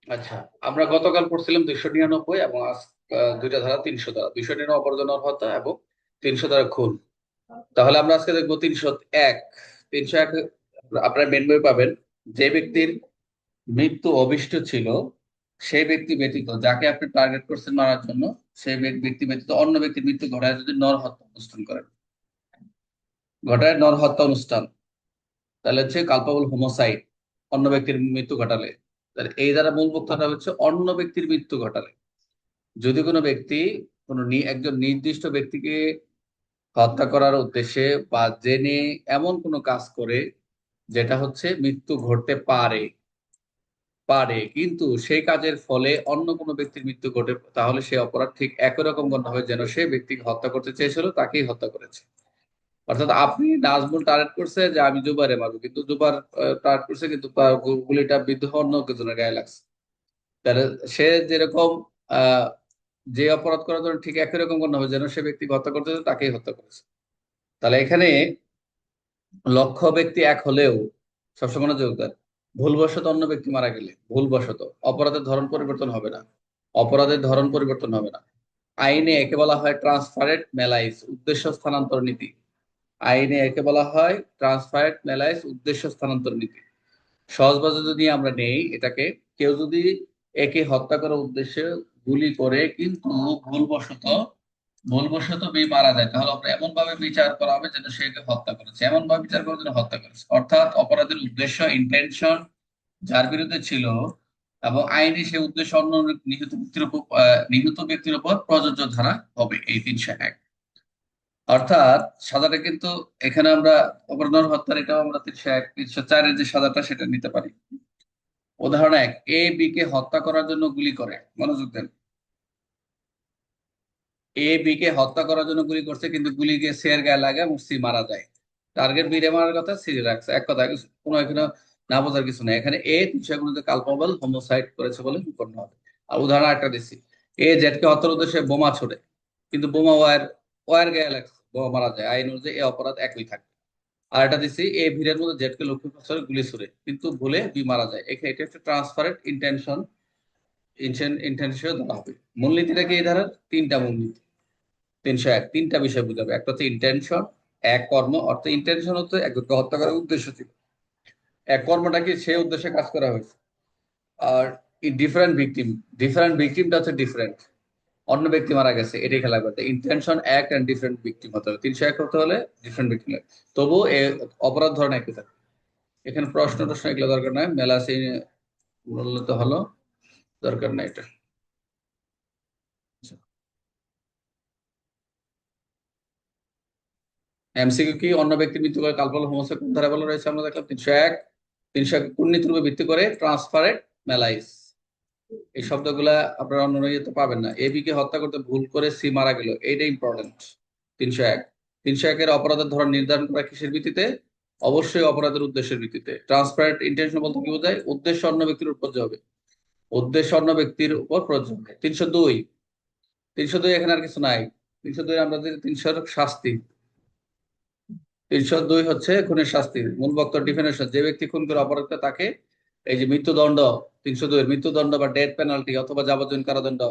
আচ্ছা, আমরা গতকাল পড়ছিলাম 299 এবং আজ দুইটা ধারা 300 ধারা, 299 অপরাধ হত্যা এবং 300 ধারা খুন। তাহলে আমরা আজকে দেখবো 301। 301 আপনার মেন বই পাবেন। যে ব্যক্তির মৃত্যু অভিষ্ট ছিল সেই ব্যক্তি ব্যতীত, যাকে আপনি টার্গেট করছেন মারার জন্য, সেই ব্যক্তি ব্যতীত অন্য ব্যক্তির মৃত্যু ঘটায় যদি নর হত্যা অনুষ্ঠান করেন, ঘটায় নর হত্যা অনুষ্ঠান, তাহলে হচ্ছে কালপাবল হোমোসাইড। অন্য ব্যক্তির মৃত্যু ঘটালে, তাহলে এই দ্বারা মূল বক্তব্যটা হচ্ছে অন্য ব্যক্তির মৃত্যু ঘটালে। যদি কোনো ব্যক্তি একজন নির্দিষ্ট ব্যক্তিকে হত্যা করার উদ্দেশ্যে বা জেনে এমন কোনো কাজ করে যেটা হচ্ছে মৃত্যু ঘটতে পারে পারে কিন্তু সেই কাজের ফলে অন্য কোনো ব্যক্তির মৃত্যু ঘটে, তাহলে সে অপরাধ ঠিক একই রকম গণ্য হবে যেন সে ব্যক্তিকে হত্যা করতে চেয়েছিল তাকেই হত্যা করেছে। অর্থাৎ আপনি নাজমুল টার্গেট করছে যে আমি জুবারে মারবো, কিন্তু জুবার টার্গেট করছে কিন্তু তার গুলিটা বিদ্ধ অন্য একজনের গায়ে লাগছে। তাহলে সে যেরকম আহ যে অপরাধ করার জন্য ঠিক একই রকম গণ্য হবে যেন সে ব্যক্তিকে হত্যা করতে চেয়েছে তাকেই হত্যা করেছে। তাহলে এখানে লক্ষ্য ব্যক্তি এক হলেও সবসময় মনোযোগ দেন। ভুলবশত অন্য ব্যক্তি মারা গেলে, ভুলবশত, অপরাধের ধরন পরিবর্তন হবে না, অপরাধের ধরন পরিবর্তন হবে না। আইনে একে বলা হয় ট্রান্সফারেট মেলাইস, উদ্দেশ্য স্থানান্তর নীতি। আইনে একে বলা হয় ট্রান্সফারেট মেলাইস, উদ্দেশ্য স্থানান্তর নীতি। সহজভাবে যদি আমরা নেই এটাকে, কেউ যদি একে হত্যা করার উদ্দেশ্যে গুলি করে কিন্তু ভুলবশত ভুলবশত মারা যায়, তাহলে আমরা এমন ভাবে বিচার করা হবে যেন সে একে হত্যা করেছে, এমন ভাবে বিচার করার জন্য হত্যা করেছে। অর্থাৎ অপরাধের উদ্দেশ্য, ইন্টেনশন যার বিরুদ্ধে ছিল এবং আইনে সে উদ্দেশ্য অন্য নিহত ব্যক্তির উপর প্রযোজ্য ধারা হবে এই 301। অর্থাৎ সাজাটা কিন্তু এখানে আমরা অপরাধ হত্যার এটাও আমরা 301 304-এর যে সাজাটা সেটা নিতে পারি। উদাহরণ 1, এ বি কে হত্যা করার জন্য গুলি করে। মনোযোগ দেন। এ বি কে হত্যা করার জন্য গুলি করছে কিন্তু গুলি গিয়ে সি এর গায়ে লাগে এবং সি মারা যায়। টার্গেট বি রে মারার কথা, সি রাখছে, এক কথা, কোনো এখানে না বোঝার কিছু নেই। এখানে এ 300 কালপাবল হোমোসাইড করেছে বলে গণ্য হবে। আর উদাহরণ একটা দিচ্ছি, এ জেড কে হত্যার উদ্দেশ্যে বোমা ছোড়ে কিন্তু বোমা ওয়ার গায়ে লাগছে, বোমা মারা যায়, আইন অনুযায়ী এ অপরাধ একই থাকে। আর এটা দিচ্ছি, এ ভিড়ের মধ্যে জেড কে লক্ষ্য করে গুলি ছুড়ে কিন্তু ভুলে বি মারা যায়, এখানে এটা একটা ট্রান্সফারেট ইন্টেনশন, ইন্টেনশন ধরা হবে। মূলনীতিটা কি? এই ধারার তিনটা মূলনীতি। 301 তিনটা বিষয় বুঝাবে। একটা হচ্ছে ইন্টেনশন, এক কর্ম, অর্থাৎ ইন্টেনশন হচ্ছে একজনকে হত্যা করার উদ্দেশ্য ছিল, এক কর্মটা কি সেই উদ্দেশ্যে কাজ করা হয়েছে। আর ডিফারেন্ট ভিকটিম, ডিফারেন্ট ভিকটিমটা হচ্ছে ডিফারেন্ট, অন্য ব্যক্তি মারা গেছে এটাই খেলা করতে। ইন্টেনশন এক অ্যান্ড ডিফারেন্ট ভিকটিম হতে হবে, 301 হতে হলে ডিফারেন্ট ভিকটিম লাগে। তবুও অপরাধ ধরনের একই থাকে। এখানে প্রশ্ন এগুলো দরকার নাই, মেলাসি মূলত হলো দরকার নাই এটা। এমসিকিউ কি? অন্য ব্যক্তির মৃত্যু করে কালপাল হোমোসেক্স কোন ধারা বলা রয়েছে? আমরা দেখলাম 301। 301 কোন নীতির উপর ভিত্তি করে? ট্রান্সফারেট মেলাইস। এই শব্দগুলা আপনারা অন্য ইয়েতে পাবেন না। এবি কে হত্যা করতে ভুল করে সি মারা গেল, এইটা ইম্পর্টেন্ট। 301। 301-এর অপরাধের ধরন নির্ধারণ করা কিসের ভিত্তিতে? অবশ্যই অপরাধের উদ্দেশ্যের ভিত্তিতে। ট্রান্সপারেন্ট ইন্টেনশন বলতে কি বোঝায়? উদ্দেশ্য অন্য ব্যক্তির উপর প্রযোজ্য হবে, উদ্দেশ্য অন্য ব্যক্তির উপর প্রযোজ্য হবে। 302, 302 এখানে আর কিছু নাই। 302 আমরা 300 শাস্তি। 302 হচ্ছে খুনের শাস্তি, মূল বক্তব্য ডিফিনেশন, যে ব্যক্তি খুন করে অপরাধ করে তাকে এই যে মৃত্যুদণ্ড, 302 এর মৃত্যুদণ্ড বা ডেথ পেনাল্টি অথবা যাবজ্জীবন কারাদণ্ড,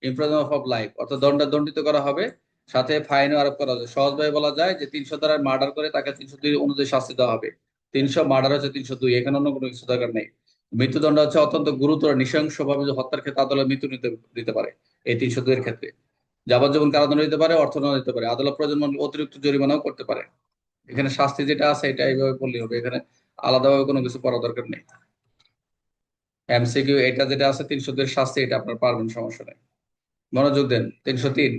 ইমপ্রিজনমেন্ট অফ লাইফ, অর্থাৎ দণ্ডিত করা হবে, সাথে ফাইনও আরোপ করা হবে। সহজভাবে বলা যায় যে 300 দ্বারা মার্ডার করে তাকে 302 অনুযায়ী শাস্তি দেওয়া হবে। 300 মার্ডার হচ্ছে 302, এখানে অন্য কোনো কিছু দরকার নেই। মৃত্যুদণ্ড হচ্ছে অত্যন্ত গুরুতর নৃশংসভাবে যে হত্যার ক্ষেত্রে আদালত মৃত্যু দিতে পারে এই 302 এর ক্ষেত্রে। যাবজ্জীবন কারাদণ্ড দিতে পারে, অর্থদণ্ড দিতে পারে, আদালত প্রয়োজন মনে অতিরিক্ত জরিমানাও করতে পারে। এখানে শাস্তি যেটা আছে এটা এইভাবে বললেই হবে, এখানে আলাদাভাবে কোনো কিছু পড়া দরকার নেই। এমসিকিউ এটা যেটা আছে 302 এর শাস্তি, এটা আপনার পারবেন, সমস্যা নেই। মনোযোগ দেন। 303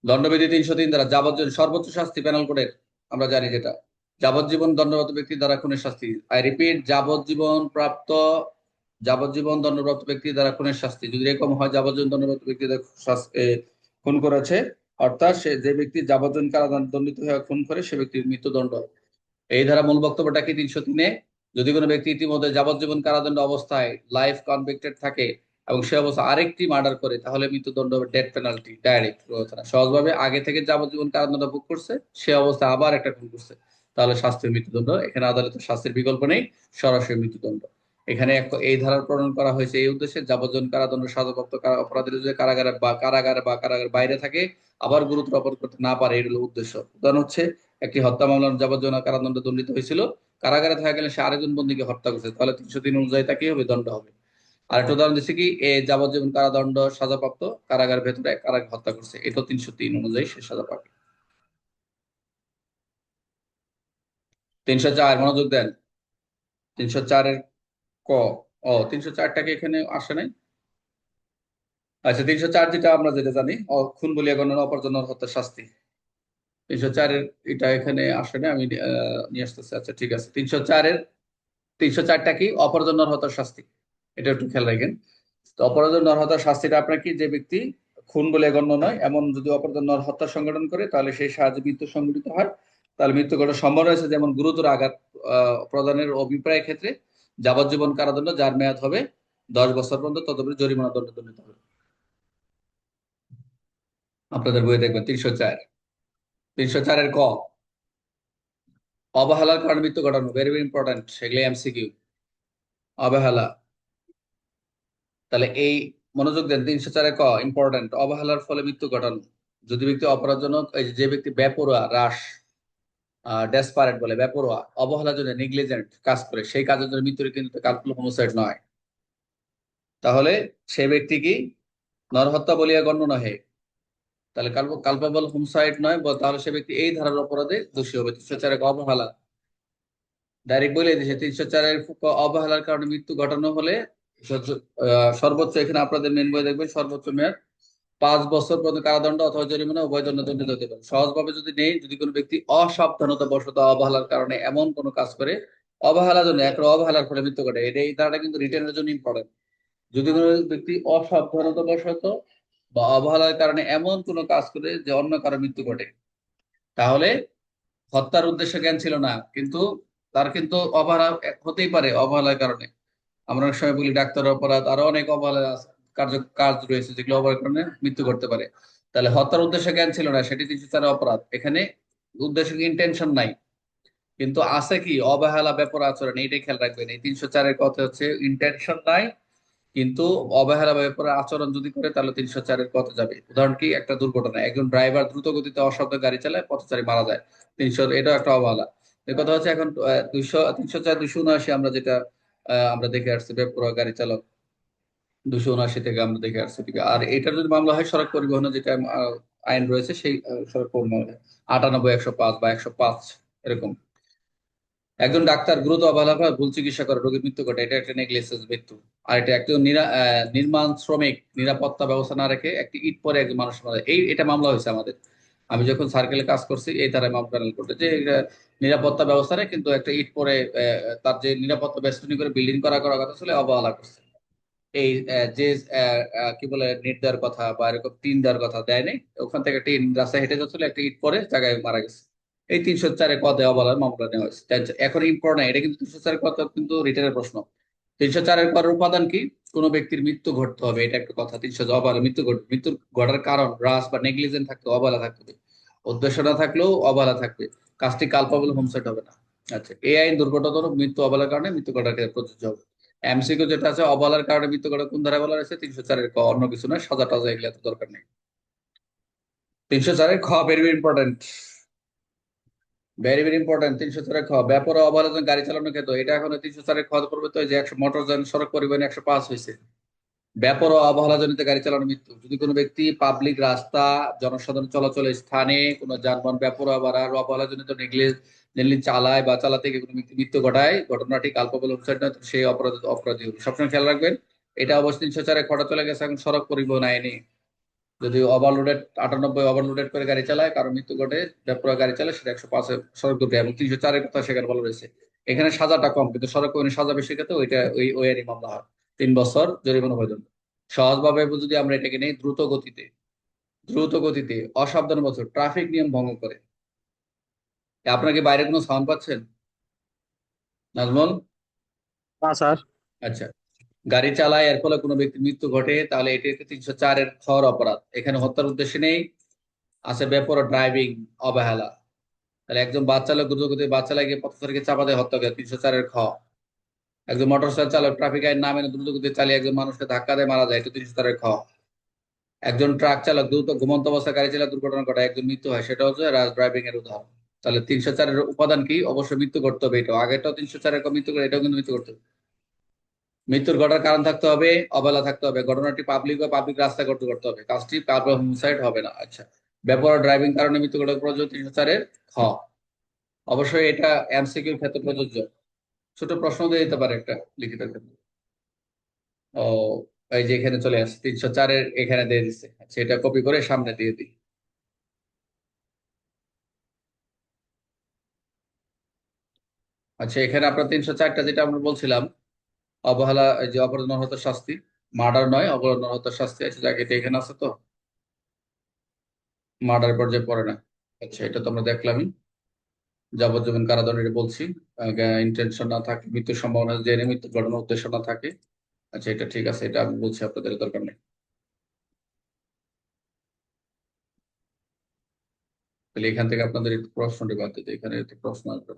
দণ্ডবিধি 303 দ্বারা যাবজ্জীবন সর্বোচ্চ শাস্তি পেনাল কোডের আমরা জানি যেটা, যাবজ্জীবন দণ্ডপ্রাপ্ত ব্যক্তি দ্বারা খুনের শাস্তি। আই রিপিট, যাবজ্জীবন দণ্ডপ্রাপ্ত ব্যক্তি দ্বারা খুনের শাস্তি। যদি এরকম হয় যাবজ্জীবন দণ্ডপ্রাপ্ত ব্যক্তি দ্বারা খুন করেছে, অর্থাৎ সে যে ব্যক্তি যাবজ্জীবন কারাদণ্ড দণ্ডিত হয়ে খুন করে সে ব্যক্তির মৃত্যুদণ্ড। এই ধারা মূল বক্তব্যটা কি? 303-এ যদি কোনো ব্যক্তি ইতিমধ্যে যাবজ্জীবন কারাদণ্ড অবস্থায় লাইফ কনভিক্টেড থাকে এবং সে অবস্থা আরেকটি মার্ডার করে তাহলে মৃত্যুদণ্ড, ডেথ পেনাল্টি ডাইরেক্ট। সহজভাবে আগে থেকে যাবজ্জীবন কারাদণ্ড ভোগ করছে, সে অবস্থা আবার একটা খুন করছে, তাহলে শাস্তি মৃত্যুদণ্ড। এখানে আদালতের শাস্তির বিকল্প নেই, সরাসরি মৃত্যুদণ্ড। এখানে এই ধারার প্রণয়ন করা হয়েছে এই উদ্দেশ্যে, যাবজ্জীবন কারাদণ্ড সাজাপ্রাপ্ত অপরাধীরা যদি কারাগারে বাইরে থাকে, আবার গুরুতর অপরাধ করতে না পারে, এর হলো উদ্দেশ্য। উদাহরণ হচ্ছে, একটি হত্যা মামলার যাবজ্জীবন কারাদণ্ড দণ্ডিত হয়েছিল, কারাগারে থাকা গেলে সে আরেকজন বন্দীকে হত্যা করছে, তাহলে 303 অনুযায়ী তাকে হবে দণ্ড হবে। আরেকটা উদাহরণ দিচ্ছে কি, যাবজ্জীবন কারাদণ্ড সাজাপ্রাপ্ত কারাগারের ভেতরে কারাকে হত্যা করছে, এটা 303 অনুযায়ী সে সাজা পাবে। 304, মনোযোগ দেন। 304-এর ক। 304টাকে এখানে আসে নাই। আচ্ছা, 304 যেটা আমরা যেটা জানি, খুন বলিয়া গণ্য অপরজনের হত্যার শাস্তি। 304-এর এটা এখানে আসে না, আমি নিয়ে আসতেছি। আচ্ছা ঠিক আছে, 304টা কি, অপরজনের হত্যার শাস্তি। এটা একটু খেয়াল রাখেন। তো অপরাধ নরহত্যার শাস্তিটা আপনার কি, যে ব্যক্তি খুন বলে গণ্য নয় এমন যদি অপরাধ নরহত্যা সংগঠন করে, তাহলে সেই সাহায্যে মৃত্যু সংঘটিত হয়, তাহলে মৃত্যু ঘটার সম্ভাবনা রয়েছে। যেমন গুরুতর আঘাত প্রদানের অভিপ্রায় ক্ষেত্রে যাবজ্জীবন কারাদণ্ড, যার মেয়াদ হবে 10 বছর পর্যন্ত, তদুপরি জরিমানা দণ্ড দণ্ডিত হবে। আপনাদের বইয়ে দেখবেন 304। 304-এর ক, অবহেলার কারণে মৃত্যু ঘটানো, ভেরি ভেরি ইম্পর্টেন্ট, সেগুলো এমসিকিউ। অবহেলা, তাহলে এই, মনোযোগ দেন, 304-এ ক, ইম্পর্টেন্ট, অবহেলার ফলে মৃত্যু ঘটানো। যদি ব্যক্তি অপরাধজনক, এই যে ব্যক্তি বেপরোয়া, রাশ, ডেসপারেট বলে, বেপরোয়া, অবহেলার জন্য নেগলিজেন্ট কাজ করে, সেই কাজের জন্য মৃত্যু, কিন্তু কালকুল হোমোসাইড নয়, তাহলে সেই ব্যক্তি কি নরহত্যা বলিয়া গণ্য নহে। তাহলে কালপাবল হোমসাইড নয়, তাহলে সে ব্যক্তি এই ধারার অপরাধে দোষী হবে। 304-এ অবহেলা, ডাইরেক্ট বলে দিয়েছে। 304-এর অবহেলার কারণে মৃত্যু ঘটানো হলে সর্বোচ্চ, এখানে আপনাদের মেন বই দেখবেন, সর্বোচ্চ মেয়াদ 5 বছর পর্যন্ত কারাদণ্ড অথবা জরিমানা, উভয় দণ্ড দণ্ডিত হতে পারে। সহজভাবে যদি নেই, যদি কোনো ব্যক্তি অসাবধানতা বশত অবহেলার কারণে এমন কোনো কাজ করে, অবহেলার জন্য, একটা অবহেলার ফলে মৃত্যু ঘটে, এটা এই ধারাটা কিন্তু রিটেনের জন্য ইম্পর্টেন্ট। যদি কোনো ব্যক্তি অসাবধানতা বশত বা অবহেলার কারণে এমন কোনো কাজ করে যে অন্য কারো মৃত্যু ঘটে, তাহলে হত্যার উদ্দেশ্য জ্ঞান ছিল না, কিন্তু তার কিন্তু অবহেলা হতেই পারে, অবহেলার কারণে। আমরা অনেক সময় বলি ডাক্তার অপরাধ, আরো অনেক অবহেলা কাজ রয়েছে যেগুলো অবহেলার কারণে মৃত্যু ঘটতে পারে। তাহলে হত্যার উদ্দেশ্য জ্ঞান ছিল না, সেটি 304 অপরাধ। এখানে উদ্দেশ্য ইন্টেনশন নাই, কিন্তু আছে কি, অবহেলা ব্যাপার আচরণ, এইটাই খেয়াল রাখবেন। এই 304-এর কথা হচ্ছে ইন্টেনশন নাই, কিন্তু অবহেলা ব্যাপারে আচরণ যদি করে, তাহলে 304-এর কথা যাবে। উদাহরণ কি, একটা দুর্ঘটনা, একজন ড্রাইভার দ্রুত গতিতে অসাবধানে গাড়ি চালায়, পথচারী মারা যায়, 300, এটাও একটা অবহেলা। এর কথা হচ্ছে এখন 304, 279 আমরা যেটা আমরা দেখে আসছি, বেপরোয়া গাড়ি চালক, 279 থেকে আমরা দেখে আসছি, ঠিক আছে। আর এটার যদি মামলা হয় সড়ক পরিবহনে যেটা আইন রয়েছে, সেই সড়ক পরিবহন 98, 105 বা 105 এরকম। একজন ডাক্তার গুরুতর অবহেলার ফলে ভুল চিকিৎসা করে রোগীর মৃত্যু ঘটে, এটা একটা নেগলিজেন্স মৃত্যু। আর এটা একজন নির্মাণ শ্রমিক নিরাপত্তা ব্যবস্থা না রেখে একটি ইট পরে একজন মানুষ মারা যায়। এটা মামলা হয়েছে আমাদের, আমি যখন সার্কেলে কাজ করছি, এই ধারায় মামলা প্যানেল করতে, যে নিরাপত্তা ব্যবস্থা নেই, কিন্তু একটা ইট পরে তার যে নিরাপত্তা বেষ্টনী করে বিল্ডিং করার কথা ছিল, অবহেলা করছে। এই যে কি বলে, নেট দেওয়ার কথা বা এরকম টিন দেওয়ার কথা দেয় নাই, ওখান থেকে টিন রাস্তায় হেঁটে যাচ্ছিল, একটা ইট পরে জায়গায় মারা গেছে। এই 304-এর পদে অবহেলার মামলা নেওয়া হয়েছে। এখন ইম্পর্টেন্ট, এটা কিন্তু 304-এর পদ কিন্তু রিটেনের প্রশ্ন। 304-এর পরের উপাদান কি, কোনো ব্যক্তির মৃত্যু ঘটতে হবে, এটা একটা কথা। 304 অবহেলা, মৃত্যুর ঘটার কারণ হ্রাস বা নেগলিজেন্ট থাকতে অবহেলা থাকবে, উদ্দেশ্য না থাকলেও অবহেলা থাকবে, কাজটি কালপাবল হোমসাইড হবে না। আচ্ছা, এই আইন দুর্ঘটনাজনক মৃত্যু অবহেলার কারণে মৃত্যু ঘটার ক্ষেত্রে প্রযোজ্য হবে। এমসিকিউ যেটা আছে, অবহেলার কারণে মৃত্যু ঘটা কোন ধারায় বলা হয়েছে, 304-এর ক, অন্য কিছু নয়, সাজা টাজা এগুলো এত দরকার নেই। 304-এর খ, very very important, very very important. 304-এর খ, বেপরোয়া অবহেলার জন্য গাড়ি চালানোর ক্ষেত্রে, এটা এখন 304-এর খ পড়বে তো, যে 100 মোটরযান সড়ক পরিবহন 105 হয়েছে। বেপরোয়া অবহেলাজনিত গাড়ি চালানোর মৃত্যু, যদি কোনো ব্যক্তি পাবলিক রাস্তা, জনসাধারণ চলাচলের স্থানে কোনো যানবাহন বেপরোয়া বা অবহেলাজনিত নেগলিজেন্টলি চালায় বা চালাতে গিয়ে কোনো মৃত্যু ঘটায়, ঘটনাটি কালপাবল হোমসাইড নয়, তো সেই অপরাধী হবে। সবসময় খেয়াল রাখবেন, এটা অবশ্য 304-এ খটা চলে গেছে এখন সড়ক পরিবহন আইনে। যদি ওভারলোডেড 98 ওভারলোডেড করে গাড়ি চালায়, কারো মৃত্যু ঘটে, বেপরোয়া গাড়ি চালায়, সেটা 105-এ সড়ক দুর্ঘটনা, এবং 304-এর কথা সেখানে বলা রয়েছে। এখানে সাজাটা কম, কিন্তু সড়ক পরিবহনের সাজা বেশি ক্ষেত্রে ওইটা ওই আইনই মামলা হয়, 3 বছর জরিমানা পর্যন্ত। সহজভাবে যদি আমরা এটাকে নেই, দ্রুত গতিতে অসাবধানতাবশত ট্রাফিক নিয়ম ভঙ্গ করে। আপনাকে বাইরে কোনো সাউন্ড পাচ্ছেন, নাজমল? না স্যার। আচ্ছা, গাড়ি চালায়, এর ফলে কোনো ব্যক্তির মৃত্যু ঘটে, তাহলে এটি 304-এর খর অপরাধ। এখানে হত্যার উদ্দেশ্য নেই, আছে বেপরোয়া ড্রাইভিং, অবহেলা। তাহলে একজন বাস চালক দ্রুতগতিতে বাস চালায় গিয়ে পথচারীকে চাপা দিয়ে হত্যা করে 304-এর খ। একজন মোটরসাইকেল চালক ট্রাফিক আইন না মেনে দ্রুতগতিতে চালিয়ে একজন মানুষকে ধাক্কা দিয়ে মারা যায়, এটা 304-এর খ। একজন ট্রাক চালক দ্রুত ঘুমন্ত অবস্থায় গাড়ি চালিয়ে দুর্ঘটনা ঘটায় একজন মৃত্যু হয়, সেটা হচ্ছে র্যাশ ড্রাইভিং এর উদাহরণ। তাহলে 304-এর উপাদান কি? অবশ্যই মৃত্যু ঘটতে হবে। এটা আগেরটাও 304-এর মৃত্যু করে, এটাও কিন্তু মৃত্যু ঘটতে হবে। মৃত্যুর ঘটার কারণ থাকতে হবে, অবহেলা থাকতে হবে, ঘটনাটি পাবলিক বা পাবলিক রাস্তায় করতে হবে, কাজটি কার্বন হোমসাইড হবে না। আচ্ছা, বেপরোয়া ড্রাইভিং কারণে মৃত্যু ঘটে প্রযোজ্য 304-এর খ। অবশ্যই এটা এমসিকিউর ক্ষেত্রে প্রযোজ্য। ছোট প্রশ্ন দিয়ে দিতে পারে একটা লিখিত ক্ষেত্রে। ও, এই যে এখানে চলে আসছে 304-এর, এখানে দিয়ে দিচ্ছে। আচ্ছা, এটা কপি করে সামনে দিয়ে দিই। আচ্ছা, এখানে আপনার 304টা যেটা আমরা বলছিলাম, অবহেলা, এই যে অপরাধ শাস্তি, মার্ডার নয়, অপরাধ শাস্তি। আচ্ছা, যাকে এটা এখানে আছে তো, মার্ডার পর্যায়ে পড়ে না। আচ্ছা, এটা তো আমরা দেখলামই। যাবজ্জীবন কারাদণ্ড এটা বলছি। ইন্টেনশন না থাকে, মৃত্যুর সম্ভাবনা জেনে মৃত্যু ঘটানোর উদ্দেশ্য না থাকে। আচ্ছা, এটা ঠিক আছে, এটা আমি বলছি, আপনাদের দরকার নেই। তাহলে এখান থেকে আপনাদের একটু প্রশ্নটি বাদ দিতে, এখানে একটু প্রশ্ন আসবে।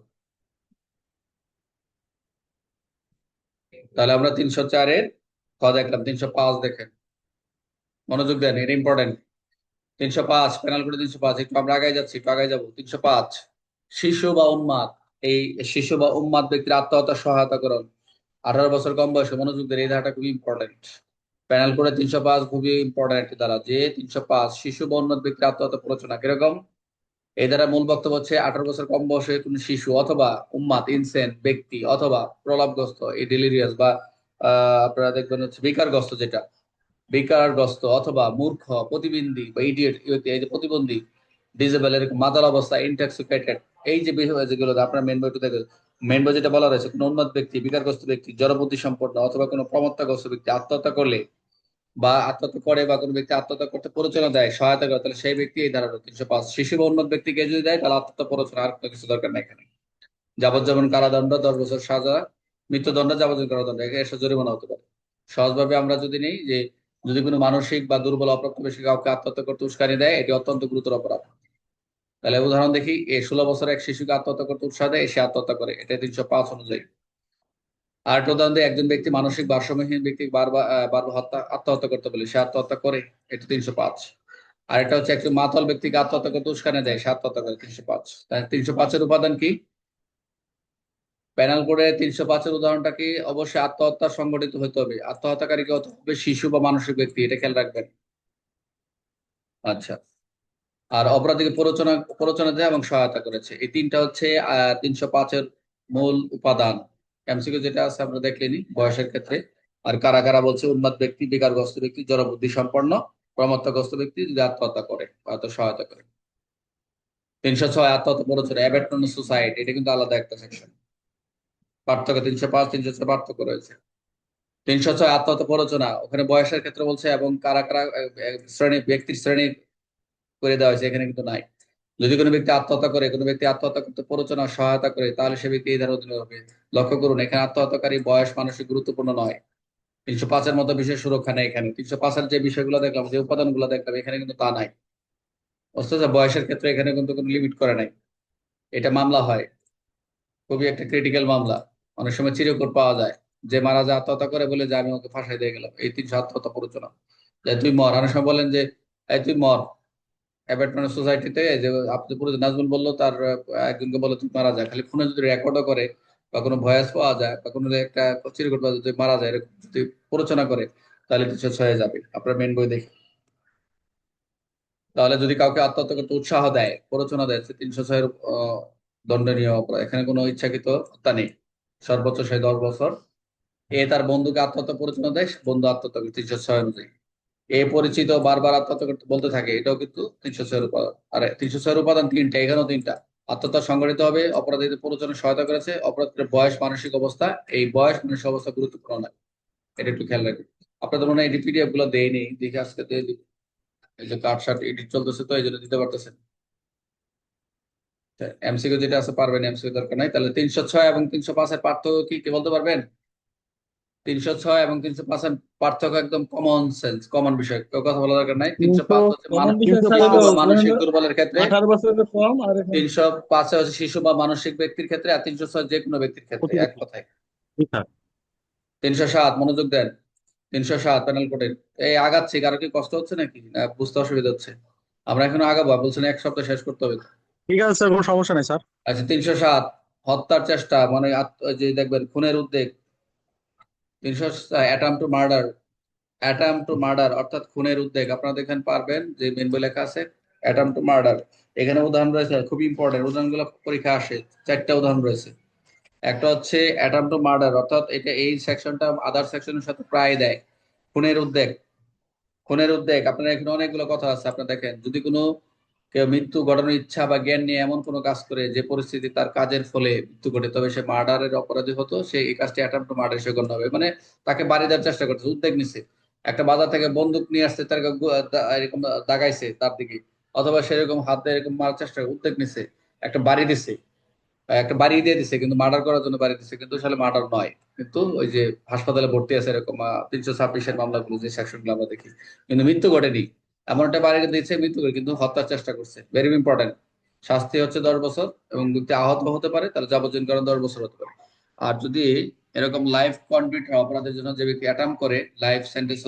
তাহলে আমরা 304-এর খ দেখলাম। 305 দেখেন, মনোযোগ দেন, এটা ইম্পর্টেন্ট। 305, প্যানেল করে 305, একটু আমরা আগায় যাচ্ছি, একটু আগায় যাবো। 305, শিশু বা উন্মাদ। এই শিশু বা উন্মাদ ব্যক্তির আত্মহত্যা সহায়তা করুন 18 বছর কম বয়সে। মনোযোগ দেন, এই ধারাটা খুবই ইম্পর্টেন্ট। প্যানেল করে 305 খুবই ইম্পর্টেন্ট একটি ধারা, যে 305 শিশু বা উন্মাদ ব্যক্তির আত্মহত্যা প্ররোচনা কিরকম। এই ধারা মূল বক্তব্য হচ্ছে 18 বছর কম বয়সে কোন শিশু অথবা উন্মাদ ইনসেন ব্যক্তি অথবা প্রলাপগ্রস্ত, এই ডেলিরিয়াস বা আপনারা দেখবেন হচ্ছে বিকারগ্রস্ত, যেটা বিকারগ্রস্ত অথবা মূর্খ, প্রতিবন্ধী বা ইডিয়েট, এই যে প্রতিবন্ধী, ডিজেবল, এরকম মাতাল অবস্থা, ইনটক্সিকেটেড, এই যে বিষয় যেগুলো আপনার মেন বইটা দেখে, মেন বই যেটা বলা রয়েছে, কোন উন্মাদ ব্যক্তি, বিকারগ্রস্ত ব্যক্তি, জড়বুদ্ধি সম্পন্ন অথবা কোনো প্রমত্তাগ্রস্ত ব্যক্তি আত্মহত্যা করলে বা আত্মহত্যা করে বা কোনো ব্যক্তি আত্মহত্যা করতে প্ররোচনা দেয়, সহায়তা করে, তাহলে সেই ব্যক্তি এই ধারা 305। শিশু বা উন্মাদ ব্যক্তিকে যদি দেয়, তাহলে আত্মহত্যা প্ররোচনা, আর কোনো কিছু দরকার নেই এখানে। যাবজ্জীবন কারাদণ্ড, 10 বছর সাজা, মৃত্যুদণ্ড, যাবজ্জীবন কারাদণ্ড, এর জরিমানা হতে পারে। সহজভাবে আমরা যদি নেই যে, যদি কোনো মানসিক বা দুর্বল অপ্রাপ্তবয়স্ক কাউকে আত্মহত্যা করতে উস্কানি দেয়, এটি অত্যন্ত গুরুতর অপরাধ। তাহলে উদাহরণ দেখি, 16 বছর এক শিশুকে আত্মহত্যা করতে উৎসাহ দেয়, সে আত্মহত্যা করে, এটা 305 অনুযায়ী। আর একটা উদাহরণ দিয়ে, একজন ব্যক্তি মানসিক ভারসাম্যহীন ব্যক্তি বারবার বারবার আত্মহত্যা করতে বলে, সে আত্মহত্যা করে, এটা 305। আর এটা হচ্ছে একজন মাতাল ব্যক্তিকে আত্মহত্যা করতে উস্কানি দেয়, সে আত্মহত্যা করে, 305। তাই 305-এর উপাদান কি? প্যানেল করে 305-এর উদাহরণটা কি? অবশ্যই আত্মহত্যা সংগঠিত হতে হবে, আত্মহত্যাকারীকে হতে হবে শিশু বা মানসিক ব্যক্তি, এটা খেয়াল রাখবেন। আচ্ছা, আর অপরাধীকে প্ররোচনা প্ররোচনা দেয় এবং সহায়তা করেছে, এই তিনটা হচ্ছে 305-এর মূল উপাদান। এমসিকিউ যেটা আছে আমরা দেখলেনি বয়সের ক্ষেত্রে। আর কারা কারা বলছে, উন্মাদ ব্যক্তি, বিকারগ্রস্ত ব্যক্তি, জড়বুদ্ধি সম্পন্ন, প্রমত্তগ্রস্ত ব্যক্তি যদি আত্মহত্যা করে বা সহায়তা করে। 306 আত্মহত্যা প্ররোচনা, অ্যাবেটন সুসাইড, এটা কিন্তু আলাদা একটা সেকশন। পার্থক্য 305 306 পার্থক্য রয়েছে। 306 আত্মহত্যা প্ররোচনা, ওখানে বয়সের ক্ষেত্রে বলছে এবং কারা কারা শ্রেণী, ব্যক্তির শ্রেণী করে দেওয়া হয়েছে, এখানে কিন্তু নাই। যদি কোনো ব্যক্তি আত্মহত্যা করে, কোনো ব্যক্তি আত্মহত্যা করতে প্ররোচনা সহায়তা করে, তাহলে সে ব্যক্তি এই ধারার অধীনে হবে। লক্ষ্য করুন, এখানে আত্মহত্যাকারী বয়স মানসিক গুরুত্বপূর্ণ নয়। 305-এর মতো বিশেষ সুরক্ষা নেই এখানে। 305-এর যে বিষয়গুলো দেখলাম, যে উপাদানগুলো দেখলাম, এখানে কিন্তু তা নাই। অথচ বয়সের ক্ষেত্রে এখানে কিন্তু কোনো লিমিট করে নাই। এটা মামলা হয়, খুবই একটা ক্রিটিক্যাল মামলা। অনেক সময় চিরকুট পাওয়া যায়, যে মারা যায় আত্মহত্যা করে বলে যে আমি ওকে ফাঁসাই দিয়ে গেলাম, এই 300 আত্মহত্যা প্ররোচনা, যে তুই মর। অনেক সময় বলেন যে এই তুই মর, অ্যাবাটমেন্ট সোসাইটিতে, যে আপনি পুরো নাজমুল বললো তার একজনকে বলে তুই মারা যায়, খালি ফোনে যদি রেকর্ডও করে বা কোনো ভয়েস পাওয়া যায় বা কোনো একটা চিরকুট পাওয়া যায়, যদি মারা যায় এরকম যদি প্ররোচনা করে, তাহলে 306 হয়ে যাবে। আপনার মেন বই দেখি। তাহলে যদি কাউকে আত্মহত্যা করতে উৎসাহ দেয়, প্ররোচনা দেয়, সে 306-এর দণ্ডনীয় অপরাধ। এখানে কোনো ইচ্ছাকৃত হত্যা নেই। সর্বোচ্চ সে 10 বছর। এ তার বন্ধুকে আত্মহত্যা প্ররোচনা দেয়, বন্ধু আত্মহত্যা করে, 306 অনুযায়ী। এ পরিচিত বারবার আত্মহত্যা করতে বলতে থাকে, এটাও কিন্তু 306-এর উপাদান। আর 306-এর উপাদান তিনটা, এখানেও তিনটা। আত্মহত্যা সংগঠিত হবে, অপরাধীদের প্ররোচনা সহায়তা করেছে, অপরাধীদের বয়স, মানসিক অবস্থা, এই বয়স মানসিক অবস্থা গুরুত্বপূর্ণ নয়, এটা একটু খেয়াল রাখবেন। আপনাদের মনে হয় এটি পিডিএফ গুলো দেয়নি, দেখে আজকে দিয়ে দিই। এই যে কাট শার্ট এডিট চলতেছে, তো এই জন্য দিতে পারতেছেন। এমসিকিউ যেটা আছে পারবেন, এমসিকিউ দরকার নাই। তাহলে 306 এবং 305-এর পার্থক্য কি, কে বলতে পারবেন? 306 এবং 305 পার্থক্য একদম কমন সেন্স, কমন বিষয়, কেউ কথা বলার দরকার নাই। কিন্তু 305 হচ্ছে কমন বিষয় কিন্তু স্যার শিশু হলো বা ওখানে মানসিক হলো দুর্বলের ক্ষেত্রে, 18 বছরের কম আর এখানে 305 হচ্ছে শিশু বা মানসিক ব্যক্তির ক্ষেত্রে, আর 306 যে কোনো ব্যক্তির ক্ষেত্রে, এক প্রতিবন্ধী। কথায়। জি স্যার। 307 মনোযোগ দেন। 307 প্যানেল কোডের। এই আগাচ্ছি, কারো কি কষ্ট হচ্ছে নাকি, না বুঝতে অসুবিধা হচ্ছে? আমরা এখনো আগাবো, বলছেন এক সপ্তাহ শেষ করতে হবে তো। ঠিক আছে স্যার, কোনো সমস্যা নেই স্যার। আচ্ছা, 307 হত্যার চেষ্টা, মানে যে দেখবেন খুনের উদ্যোগ। 300 অ্যাটাম্প টু মার্ডার, অ্যাটাম্প টু মার্ডার অর্থাৎ খুনের উদ্যোগ। আপনারা দেখেন পারবেন যে মেন বই লেখা আছে অ্যাটাম্প টু মার্ডার। এখানে উদাহরণ রয়েছে, খুব ইম্পর্টেন্ট উদাহরণগুলো পরীক্ষা আসে। 4টা উদাহরণ রয়েছে। একটা হচ্ছে অ্যাটাম্প টু মার্ডার, অর্থাৎ এটা এই সেকশনটা আদার সেকশনের সাথে প্রায় দেয়। খুনের উদ্যোগ, খুনের উদ্যোগ আপনার এখানে অনেকগুলো কথা আছে। আপনার দেখেন, যদি কোনো কেউ মৃত্যু ঘটানোর ইচ্ছা বা জ্ঞান নিয়ে এমন কোনো কাজ করে যে পরিস্থিতি তার কাজের ফলে মৃত্যু ঘটে, তবে সে মার্ডারের অপরাধী হতো, সে এই কাজটি অ্যাটেম্প্ট টু মার্ডার হিসেবে গণ্য হবে। মানে তাকে বাড়ি দেওয়ার চেষ্টা করছে, উদ্যোগ নিছে, একটা বাজার থেকে বন্দুক নিয়ে আসছে, তার এরকম দাগাইছে তার দিকে, অথবা সেরকম হাত দিয়ে এরকম মারার চেষ্টা, উদ্যোগ নিছে, একটা বাড়ি দিছে, একটা বাড়ি দিয়ে দিছে, কিন্তু মার্ডার করার জন্য বাড়ি দিছে, কিন্তু আসলে মার্ডার নয়। কিন্তু ওই যে হাসপাতালে ভর্তি আছে এরকম 326-এর মামলাগুলো, যে সেকশনগুলো আমরা দেখি, কিন্তু মৃত্যু ঘটেনি। এমন একটা বাড়ি দিয়েছে, মৃত্যু করে, কিন্তু হত্যার চেষ্টা করছে। Very important. শাস্তি হচ্ছে 10 বছর, এবং যদি আহত হতে পারে তাহলে যাবজ্জীবন কারাদণ্ড 10 বছর হতে পারে। আর যদি এরকম লাইফ কনভিক্ট অপরাধের জন্য যে ব্যক্তি অ্যাটাম্প করে লাইফ সেন্টেন্স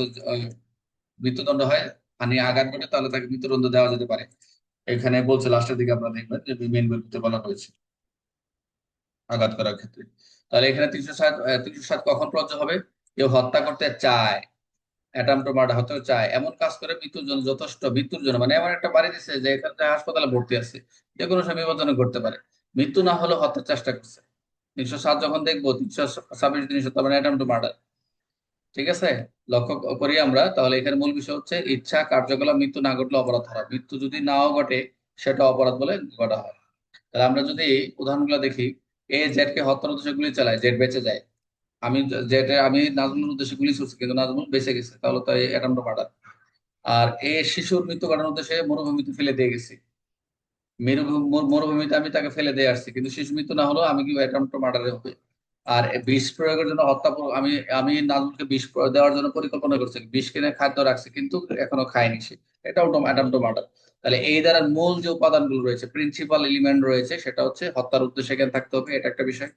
মৃত্যুদণ্ড হয়, মানে আঘাত ঘটে, তাহলে তাকে মৃত্যুদণ্ড দেওয়া যেতে পারে। এখানে বলছে লাস্টের দিকে আপনারা দেখবেন যে মেন বইতে বলা হয়েছে আঘাত করার ক্ষেত্রে। তাহলে এখানে 307, 307 কখন প্রযোজ্য হবে? কেউ হত্যা করতে চায়, অ্যাটাম্প টু মার্ডার, হতে চায়, এমন কাজ করে মৃত্যুর জন্য, যথেষ্ট মৃত্যুর জন্য, মানে এমন একটা বাড়ি দিচ্ছে যে এখানে হাসপাতালে ভর্তি আছে, যে কোনো সময় বিপজ্জনক ঘটতে পারে, মৃত্যু না হলেও হত্যার চেষ্টা করছে। 307 যখন দেখবো, 326, 307 মানে অ্যাটাম্প টু মার্ডার। ঠিক আছে, লক্ষ্য করি আমরা, তাহলে এখানে মূল বিষয় হচ্ছে ইচ্ছা কার্যকলাপ মৃত্যু না ঘটলে অপরাধ ধরা, মৃত্যু যদি নাও ঘটে সেটা অপরাধ বলে গণা হয়। তাহলে আমরা যদি উদাহরণগুলো দেখি, এ জেড কে হত্যার উদ্দেশ্যে গুলি চালায়, জেড বেঁচে যায়। আমি নাজমুলের উদ্দেশ্যে গুলি ছুড়ছি, কিন্তু নাজমুল বেঁচে গেছে, তাহলে তো অ্যাটাম্প টু মার্ডার। আর এ শিশুর মৃত্যু ঘটানোর উদ্দেশ্যে মরুভূমিতে ফেলে দিয়ে গেছি, মরুভূমিতে আমি তাকে ফেলে দিয়ে আসছি, কিন্তু শিশু মৃত্যু না হলেও আমি কি অ্যাটেম্প্ট টু মার্ডারে হবে। আর বিষ প্রয়োগের জন্য আমি আমি নাজমুলকে দেওয়ার জন্য পরিকল্পনা করছি, বিষ কিনে খাদ্য রাখছি, কিন্তু এখনো খায়নি সে, এটাও অ্যাটেম্প্ট টু মার্ডার। তাহলে এই দ্বারা মূল যে উপাদানগুলো রয়েছে, প্রিন্সিপাল এলিমেন্ট রয়েছে, সেটা হচ্ছে হত্যার উদ্দেশ্যে জ্ঞান থাকতে হবে, এটা একটা বিষয়।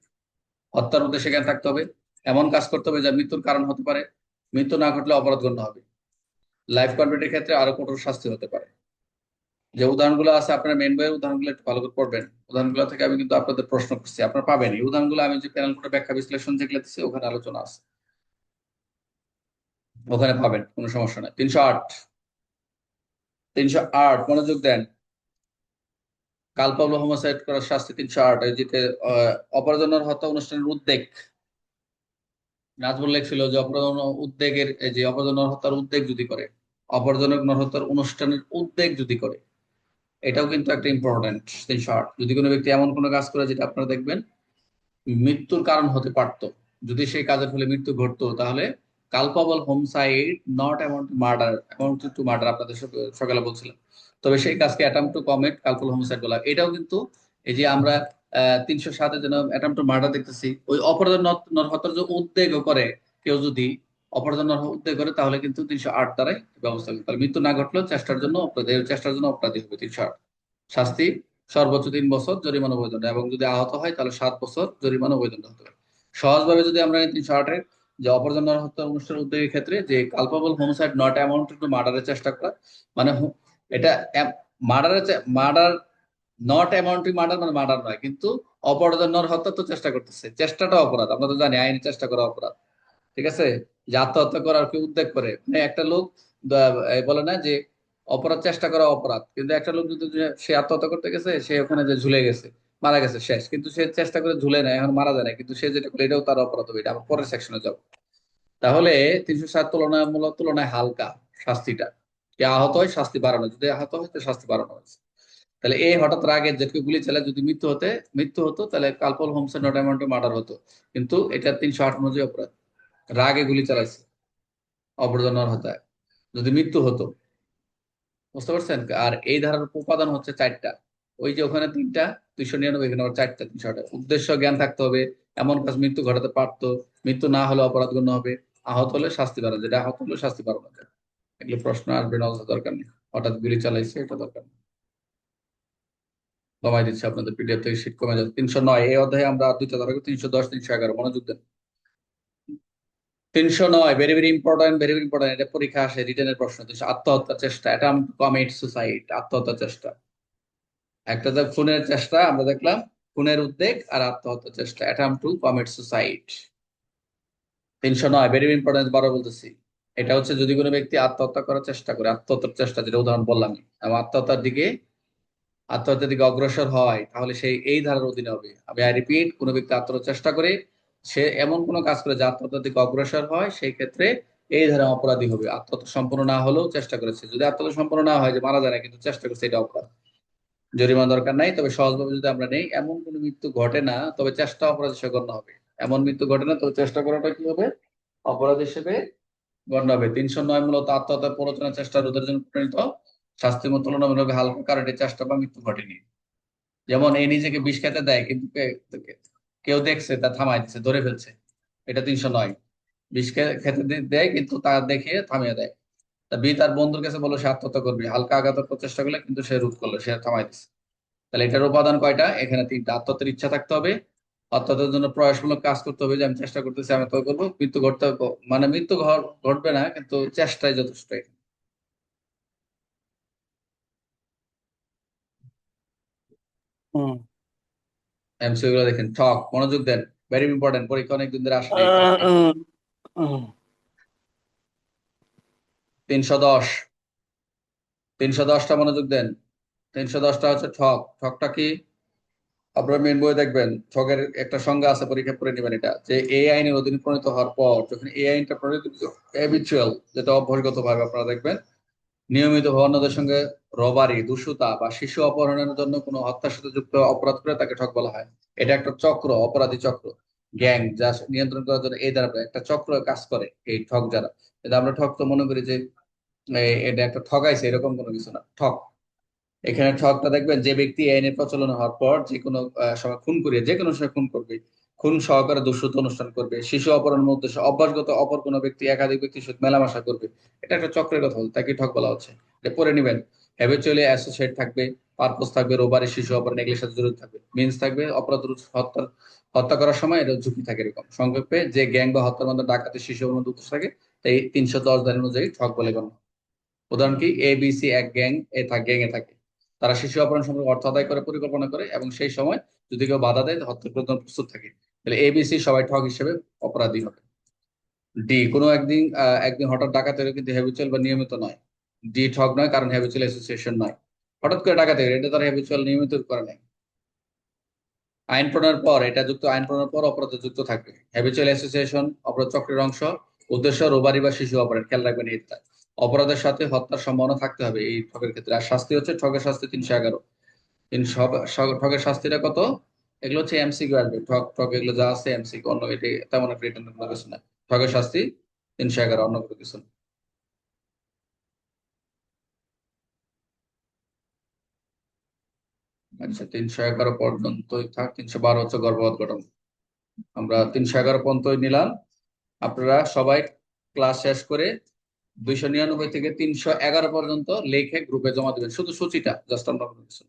হত্যার উদ্দেশ্যে জ্ঞান থাকতে হবে, এমন কাজ করতে হবে যা মৃত্যুর কারণ হতে পারে, মৃত্যু না ঘটলে অপরাধ গণ্য হবে, লাইফ কনভিক্টের ক্ষেত্রে আরো কঠোর শাস্তি হতে পারে। যে উদাহরণগুলো আছে, আপনার মেন বইয়ের উদাহরণগুলো একটু ভালো করে পড়বেন। উদাহরণগুলো থেকে আমি কিন্তু আপনাদের প্রশ্ন করছি, আপনারা পাবেন এই উদাহরণগুলো, আমি যে প্যানেল কোডে ব্যাখ্যা বিশ্লেষণ যেগুলো দিচ্ছি ওখানে আলোচনা আছে, ওখানে পাবেন, কোনো সমস্যা নাই। 308, 308 মনোযোগ দেন। কালপাবল হোমোসাইড করার শাস্তি 308। এই যেতে অপরাধনের হত্যা অনুষ্ঠানের উদ্যোগ, নাজমুল লেখছিল যে অপরাধন উদ্যোগের, এই যে অপরাধনের হত্যার উদ্যোগ যদি করে, অপরাধনের হত্যার অনুষ্ঠানের উদ্যোগ যদি করে, এটাও কিন্তু একটা ইম্পর্টেন্ট। 308 যদি কোনো ব্যক্তি এমন কোনো কাজ করে যেটা আপনারা দেখবেন মৃত্যুর কারণ হতে পারত, যদি সেই কাজের ফলে মৃত্যু ঘটতো, তাহলে culpable homicide, not amount to murder, amount to murder আপনাদের সকালে বলছিলাম, তবে সেই কাজকে attempt to commit culpable homicide বলা হয়। এটাও কিন্তু এই যে আমরা 307-এর জন্য অ্যাটেম্প টু মার্ডার দেখতেছি, ওই অপরাধ নরহত্যার যে উদ্যোগ করে কেউ, যদি অপরাধ উদ্যোগ করে, তাহলে কিন্তু 308 দ্বারাই ব্যবস্থা হবে। তাহলে মৃত্যু না ঘটলেও চেষ্টার জন্য অপরাধী, চেষ্টার জন্য অপরাধী হবে 308। শাস্তি সর্বোচ্চ 3 বছর, জরিমানা অবৈধ, এবং যদি আহত হয় তাহলে 7 বছর, জরিমানা অবৈধ হতে পারে। সহজভাবে যদি আমরা 308-এর যে অপরজন হত্যা অনুষ্ঠানের উদ্যোগের ক্ষেত্রে যে culpable homicide not amount to মার্ডারের চেষ্টা করা, মানে এটা মার্ডারের murder, not amount to murder মানে মার্ডার নয়, কিন্তু অপরজন হত্যা তো চেষ্টা করতেছে, চেষ্টাটা অপরাধ, আমরা তো জানি আইনি চেষ্টা করা অপরাধ। ঠিক আছে, যে আত্মহত্যা করার কি উদ্যোগ করে, মানে একটা লোক বলে না যে অপরাধ চেষ্টা করা অপরাধ, কিন্তু একটা লোক যদি সে আত্মহত্যা করতে গেছে, সে ওখানে যে ঝুলে গেছে, মারা গেছে, শেষ, কিন্তু সে চেষ্টা করে ঝুলে নেয়, এখন মারা যায় না, কিন্তু সে যেটা করে এটাও তার অপরাধ হবে, এটা আবার পরের সেকশনে যাব। তাহলে 307 তুলনামূলক তুলনায় হালকা শাস্তিটা, কে আহত হয় শাস্তি বাড়ানো, যদি আহত হয় তো শাস্তি বাড়ানো হয়েছে। তাহলে এই হঠাৎ রাগে যেটুকু গুলি চালায়, যদি মৃত্যু হতো তাহলে কালপল হোমসে নট অ্যামাউন্ট মার্ডার হতো, কিন্তু এটা 308 অনুযায়ী অপরাধ, রাগে গুলি চালাইছে, অপরজনের হত্যায়, যদি মৃত্যু হতো। বুঝতে পারছেন? আর এই ধারার উপাদান হচ্ছে 4টা, ওই যে ওখানে 3টা, 299, এখানে আবার 4টা। 308 উদ্দেশ্য জ্ঞান থাকতে হবে, এমন কাজ মৃত্যু ঘটাতে পারতো, মৃত্যু না হলে অপরাধ গণ্য হবে, আহত হলে শাস্তি বাড়ানো, যেটা আহত হলে শাস্তি বাড়ানো যায়। এগুলো প্রশ্ন আসবে না, অযথা দরকার নেই। হঠাৎ গুলি চালাইছে, এটা দরকার নেই। কমাই দিচ্ছে আপনাদের পিডিএফ থেকে শীট কমে যাচ্ছে। 309 এই অধ্যায়ে আমরা দুইটা ধারা 310 311 মনোযোগ দেন। 309 very very important, very very important. এটা পরীক্ষা আসে, রিটেনের প্রশ্ন। আত্মহত্যার চেষ্টা, অ্যাটেম্প্ট টু কমিট সুসাইড, আত্মহত্যার চেষ্টা। একটা যে খুনের চেষ্টা আমরা দেখলাম, খুনের উদ্যোগ, আর আত্মহত্যার চেষ্টা, attempt two commit suicide. 309 very very important, বারো বলতেছি। এটা হচ্ছে যদি কোনো ব্যক্তি আত্মহত্যা করার চেষ্টা করে, আত্মহত্যার চেষ্টা যেটা উদাহরণ বললাম, এবং আত্মহত্যার দিকে অগ্রসর হয়, তাহলে সেই এই ধারার অধীনে হবে। আমি রিপিট, কোনো ব্যক্তি আত্মহত্যার চেষ্টা করে, সে এমন কোনো কাজ করে যে আত্মহত্যার দিকে অগ্রসর হয়, সেই ক্ষেত্রে এই ধারা অপরাধী হবে। আত্মহত্যা সম্পূর্ণ না হলেও চেষ্টা করেছে, যদি আত্মহত্যা সম্পূর্ণ না হয়, যে মারা যায় না কিন্তু চেষ্টা করছে, এটা অপরাধ। জরিমানা দরকার নাই, তবে সহজভাবে যদি আমরা নেই, এমন কোনো মৃত্যু ঘটে না তবে চেষ্টা অপরাধ হিসেবে গণ্য হবে। এমন মৃত্যু ঘটে না তবে চেষ্টা করাটা কি হবে, অপরাধ হিসেবে গণ্য হবে। 309 মূলত আত্মহত্যা প্ররোচনা চেষ্টা রোধের জন্য প্রণীত শাস্তির তুলনামূলকভাবে হালকা, কারণ এটি চেষ্টা বা মৃত্যু ঘটেনি। যেমন এই নিজেকে বিষ খেতে দেয়, কিন্তু কেউ দেখছে, তা থামাই দিচ্ছে, ধরে ফেলছে, এটা 309। বিষ খেতে দেয় কিন্তু তা দেখে থামিয়ে দেয়। তা বি তার বন্ধুর কাছে বললো সে আত্মহত্যা করবে, হালকা আঘাতের প্রচেষ্টা করলে কিন্তু সে রোধ করলো, সে থামাই দিচ্ছে। তাহলে এটার উপাদান কয়টা, এখানে তিনটা। আত্মহত্যার ইচ্ছা থাকতে হবে, আত্মহত্যার জন্য প্রয়াসমূলক কাজ করতে হবে, যে আমি চেষ্টা করতেছি, আমি তো করবো। মৃত্যু ঘটতে হবে, মানে মৃত্যু ঘটবে না, কিন্তু চেষ্টাই যথেষ্ট। হুম। এমসিকিউ গুলো দেখেন, ঠক, মনোযোগ দেন, ভেরি ইম্পর্টেন্ট। পরীক্ষা অনেকদিন ধরে আসে না এই আহ, ঠকটা। উম, উম, 310, 310টা মনোযোগ দেন। 310টা হচ্ছে ঠক। ঠকটা কি, আপনারা মেন বই দেখবেন, ঠগের একটা সংজ্ঞা আছে, পরীক্ষা করে নেবেন। এটা যে এই আইনের অধীনে প্রণীত হওয়ার পর, যখন এই আইনটা প্রণীত, হ্যাবিচুয়াল, যেটা অভ্যাসগত ভাবে আপনারা দেখবেন, নিয়মিত অন্যদের সঙ্গে রবারি, দুষ্টতা বা শিশু অপহরণের জন্য কোনো হত্যার সাথে যুক্ত অপরাধ করে, তাকে ঠক বলা হয়। এটা একটা চক্র, অপরাধী চক্র, গ্যাং, যা নিয়ন্ত্রণ করার জন্য এই দ্বারা একটা চক্র কাজ করে, এই ঠক যারা। এটা আমরা ঠক তো মনে করি যে এটা একটা ঠগাইছে, এরকম কোনো কিছু না। ঠক, এখানে ঠকটা দেখবেন, যে ব্যক্তি এই আইনের প্রচলন হওয়ার পর যে কোনো সময় খুন করিয়ে, যে কোনো সময় খুন করবে, খুন সহকারে দুষ্কৃত অনুষ্ঠান করবে, শিশু অপহরণের উদ্দেশ্যে অভ্যাসগত অপর কোনো ব্যক্তি একাধিক ব্যক্তির সাথে মেলামেশা করবে, এটা একটা চক্রের কথা বলতে, তাকে ঠক বলা হচ্ছে। এটা পড়ে নিবেন। হ্যাবিচুয়ালি অ্যাসোসিয়েট থাকবে, পারপোজ থাকবে, রোবারি, শিশু অপহরণ, এগুলোর সাথে জড়িত থাকবে, মিন্স থাকবে, অপরাধ হত্যা করার সময় এটা ঝুঁকি থাকে, এরকম। সংক্ষেপে, যে গ্যাং বা হত্যার মধ্যে ডাকাতি, শিশু অপহরণ উদ্দেশ্য থাকে, তাই 310 ধারা অনুযায়ী ঠক বলে গণ্য। উদাহরণ কি, এ বি সি এক গ্যাং এ থাকে। তারা শিশু অপহরণ সম্পর্কে অর্থ আদায় করে পরিকল্পনা করে, এবং সেই সময় যদি কেউ বাধা দেয়, হত্যার জন্য প্রস্তুত থাকে। তাহলে এবিসি সবাই ঠগ হিসেবে অপরাধী হবে। ডি, কোনো একদিন একদিন হঠাৎ ডাকাতি হলে কিন্তু হ্যাবিচুয়াল বা নিয়মিত নয়। ডি ঠগ নয়, কারণ হ্যাবিচুয়াল অ্যাসোসিয়েশন নয়। হঠাৎ করে ডাকাতি হলে, এটা তার হ্যাবিচুয়াল, নিয়মিত করে নেয়। আইন প্রণয়নের পর অপরাধে যুক্ত থাকবে। হ্যাবিচুয়াল অ্যাসোসিয়েশন অপরাধ চক্রের অংশ। উদ্দেশ্য রোবারি বা শিশু অপরাধ, খেয়াল রাখবেন এটা। অপরাধের সাথে হত্যার সম্ভাবনা থাকতে হবে এই ঠগের ক্ষেত্রে। আর শাস্তি হচ্ছে, ঠগের শাস্তি 311। ঠগের শাস্তিটা কত, এগুলো হচ্ছে এমসিকিউ আসবে। ঠগ ঠগ এগুলো যা আছে এমসিকিউ, অন্য এটি তেমন একটা রিটার্ন কোনো কিছু না। ঠগের শাস্তি 311, অন্য কোনো কিছু না। আচ্ছা, 311 পর্যন্তই থাক। 312 হচ্ছে গর্ভপাত ঘটনা। আমরা 311 পর্যন্তই নিলাম। আপনারা সবাই ক্লাস শেষ করে 299 থেকে 311 পর্যন্ত লেখে গ্রুপে জমা দেবেন, শুধু সূচিটা, জাস্ট, অন্য কোনো কিছু না।